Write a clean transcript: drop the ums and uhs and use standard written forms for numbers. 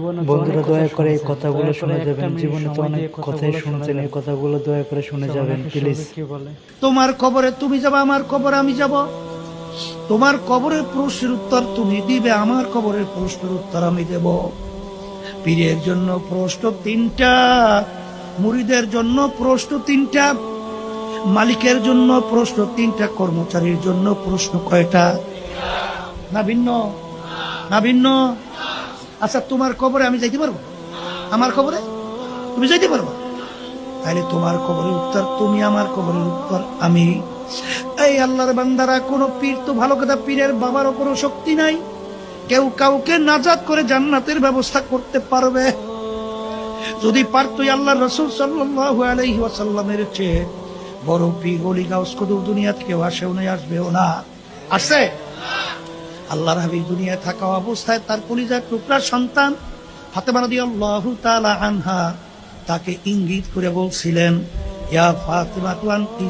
বন্ধুরা দয়া করে এই কথাগুলো শুনে যাবেন, জীবনে তো অনেক কথাই শুনছেন, এই কথাগুলো দয়া করে শুনে যাবেন প্লিজ। তোমার কবরে তুমি যাবে, আমার কবরে আমি যাব। তোমার কবরের প্রশ্নের উত্তর তুমি দিবে, আমার কবরের প্রশ্নের উত্তর আমি দেব। পীরের জন্য প্রশ্ন তিনটা, মুরিদের জন্য প্রশ্ন তিনটা, মালিকের জন্য প্রশ্ন তিনটা, কর্মচারীর জন্য প্রশ্ন কয়টা? না ভিন্ন? না ভিন্ন? আচ্ছা, তোমার কবরে আমি যাইতে পারবো? আমার কবরে তুমি যাইতে পারবো? তাহলে তোমার কবরের উত্তর তুমি, আমার কবরের উত্তর আমি। এই আল্লাহর বান্দারা, কোন পীর তো ভালো কথা, পীরের বাবারও কোনো শক্তি নাই। কেউ কাউকে নাজাত করে জান্নাতের ব্যবস্থা করতে পারবে? যদি পারতো, আল্লাহ রাসূল সাল্লাল্লাহু আলাইহি ওয়াসাল্লামের চেয়ে বড় পীর ওলি গাউস কুতুব দুনিয়াতে কেউ আসেও নাই, আসবেও না। আসছে? আল্লাহর হাবিব দুনিয়ায় থাকা অবস্থায় তার কলিজার টুকরার সন্তান ফাতেমা রাদিয়াল্লাহু তাআলা আনহা তাকে ইঙ্গিত করে বলছিলেন, ইয়া ফাতিমা তু আনতি